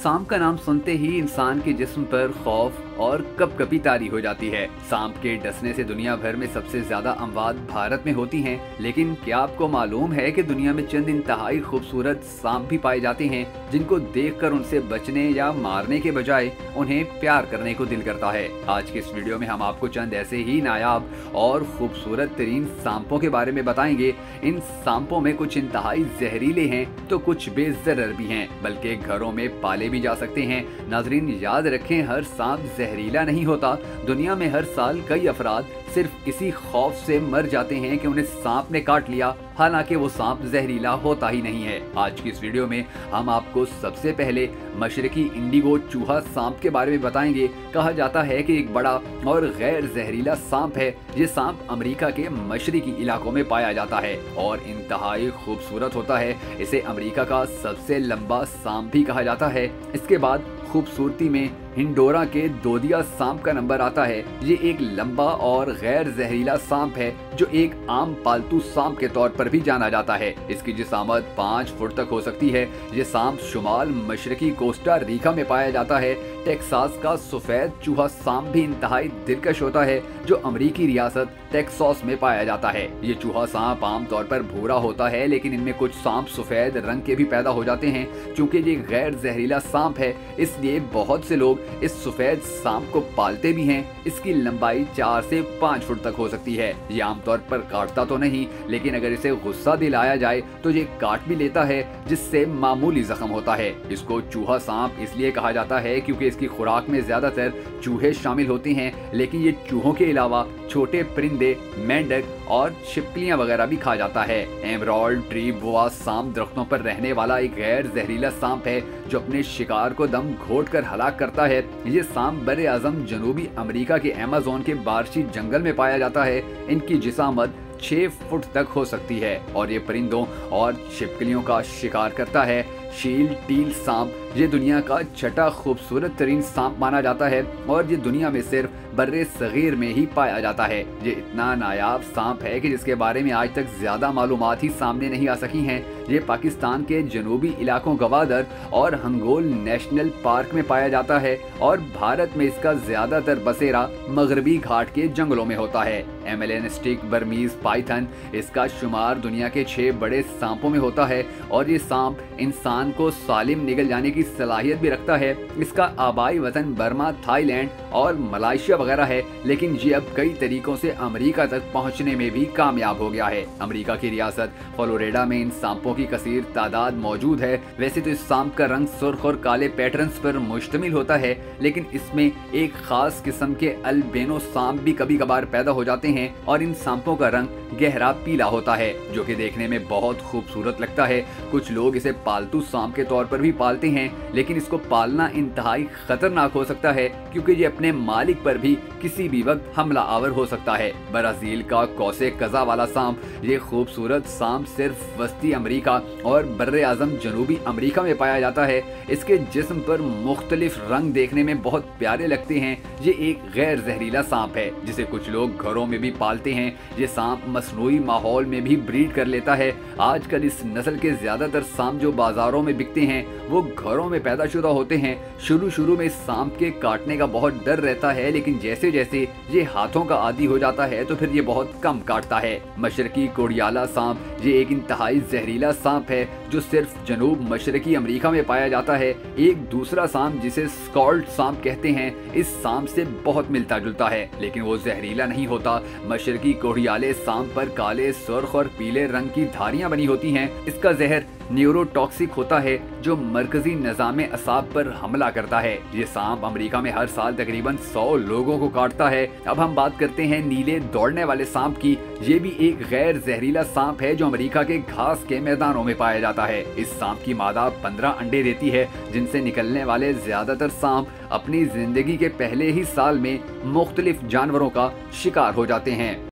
सांप का नाम सुनते ही इंसान के जिस्म पर खौफ और कपकपी तारी हो जाती है। सांप के डसने से दुनिया भर में सबसे ज्यादा अमवात भारत में होती हैं, लेकिन क्या आपको मालूम है कि दुनिया में चंद इंतहाई खूबसूरत सांप भी पाए जाते हैं जिनको देखकर उनसे बचने या मारने के बजाय उन्हें प्यार करने को दिल करता है। आज के इस वीडियो में हम आपको चंद ऐसे ही नायाब और खूबसूरत तरीन सांपों के बारे में बताएंगे। इन सांपों में कुछ इंतहाई जहरीले हैं तो कुछ बेजरर भी हैं, बल्कि घरों में पाले भी जा सकते हैं। नाजरीन याद रखें, हर सांप जहरीला नहीं होता। दुनिया में हर साल कई अफराद सिर्फ इसी खौफ से मर जाते हैं कि उन्हें सांप ने काट लिया, हालांकि वो सांप जहरीला होता ही नहीं है। आज की इस वीडियो में हम आपको सबसे पहले मशरकी इंडिगो चूहा सांप के बारे में बताएंगे। कहा जाता है कि एक बड़ा और गैर जहरीला सांप है। ये सांप अमेरिका के मशरकी इलाकों में पाया जाता है और इंतहाई खूबसूरत होता है। इसे अमेरिका का सबसे लंबा सांप भी कहा जाता है। इसके बाद खूबसूरती में हिंडोरा के दोदिया सांप का नंबर आता है। ये एक लंबा और गैर जहरीला सांप है जो एक आम पालतू सांप के तौर पर भी जाना जाता है। इसकी जिसामत 5 फुट तक हो सकती है। ये सांप शुमाल मशरकी कोस्टा रिका में पाया जाता है। टेक्सास का सफेद चूहा सांप भी इंतहाई दिलकश होता है जो अमेरिकी रियासत टेक्सास में पाया जाता है। ये चूहा सांप आमतौर पर भूरा होता है, लेकिन इनमें कुछ सांप सफेद रंग के भी पैदा हो जाते हैं। चूंकि ये गैर जहरीला सांप है, इसलिए बहुत से लोग इस सफेद सांप को पालते भी हैं। इसकी लंबाई 4 से 5 फुट तक हो सकती है। ये आमतौर पर काटता तो नहीं, लेकिन अगर इसे गुस्सा दिलाया जाए तो ये काट भी लेता है, जिससे मामूली जख्म होता है। इसको चूहा सांप इसलिए कहा जाता है क्योंकि इसकी खुराक में ज्यादातर चूहे शामिल होते हैं, लेकिन ये चूहों के अलावा छोटे परिंदे, मेंढक और छिपकलियां वगैरह भी खा जाता है। एमराल्ड ट्री बोआ सांप दरख्तों पर रहने वाला एक गैर जहरीला सांप है जो अपने शिकार को दम घोट कर हलाक करता है। ये सांप बरे आजम जनूबी अमेरिका के अमेज़न के बारशी जंगल में पाया जाता है। इनकी जिसामत 6 फुट तक हो सकती है और ये परिंदों और छिपकलियों का शिकार करता है। शील टील सांप ये दुनिया का छठा खूबसूरत तरीन सांप माना जाता है और ये दुनिया में सिर्फ बर्रे सगीर में ही पाया जाता है। ये इतना नायाब सांप है कि जिसके बारे में आज तक ज्यादा मालूमात ही सामने नहीं आ सकी हैं। ये पाकिस्तान के जनूबी इलाकों गवादर और हंगोल नेशनल पार्क में पाया जाता है और भारत में इसका ज्यादातर बसेरा मगरबी घाट के जंगलों में होता है। एमेलेनिस्टिक बर्मीज पाइथन इसका शुमार दुनिया के 6 बड़े सांपों में होता है और ये सांप इंसान को सालिम निगल जाने की सलाहियत भी रखता है। इसका आबाई वतन बर्मा, थाईलैंड और मलेशिया वगैरह है, लेकिन ये अब कई तरीकों से अमेरिका तक पहुंचने में भी कामयाब हो गया है। अमेरिका की रियासत फ्लोरिडा में इन सांपों की कसीर तादाद मौजूद है। वैसे तो इस सांप का रंग सुर्ख और काले पैटर्न्स पर मुश्तमिल होता है, लेकिन इसमें एक खास किस्म के अल्बेनो सांप भी कभी कभार पैदा हो जाते हैं और इन सांपों का रंग गहरा पीला होता है जो कि देखने में बहुत खूबसूरत लगता है। कुछ लोग इसे पालतू सांप के तौर पर भी पालते हैं, लेकिन इसको पालना इंतहाई खतरनाक हो सकता है क्योंकि ये अपने मालिक पर भी किसी भी वक्त हमला आवर हो सकता है। ब्राजील का कौसे कजा वाला सांप ये खूबसूरत सांप सिर्फ वस्ती अमेरिका और बर्रे आजम जनूबी अमेरिका में पाया जाता है। इसके जिस्म पर मुख्तलिफ रंग देखने में बहुत प्यारे लगते हैं। ये एक गैर जहरीला सांप है जिसे कुछ लोग घरों में भी पालते हैं। ये सांप मसनूई माहौल में भी ब्रीड कर लेता है। आजकल इस नस्ल के ज्यादातर सांप जो बाजारों में बिकते हैं वो घरों में पैदाशुदा होते हैं। शुरू में सांप के काटने का बहुत डर रहता है, लेकिन जैसे जैसे ये हाथों का आदी हो जाता है तो फिर ये बहुत कम काटता है। मशरकी कोडियाला सांप ये एक इंतहाई जहरीला सांप है जो सिर्फ जनूब मशरकी अमेरिका में पाया जाता है। एक दूसरा सांप जिसे स्कॉल्ड सांप कहते हैं इस सांप से बहुत मिलता जुलता है, लेकिन वो जहरीला नहीं होता। मशरकी कोडियाले सांप पर काले, सुर्ख और पीले रंग की धारियां बनी होती हैं। इसका जहर न्यूरोटॉक्सिक होता है जो मरकजी निज़ाम असाब पर हमला करता है। ये सांप अमेरिका में हर साल तकरीबन 100 लोगों को काटता है। अब हम बात करते हैं नीले दौड़ने वाले सांप की। ये भी एक गैर जहरीला सांप है जो अमेरिका के घास के मैदानों में पाया जाता है। इस सांप की मादा 15 अंडे देती है, जिनसे निकलने वाले ज्यादातर सांप अपनी जिंदगी के पहले ही साल में मुख्तलिफ जानवरों का शिकार हो जाते हैं।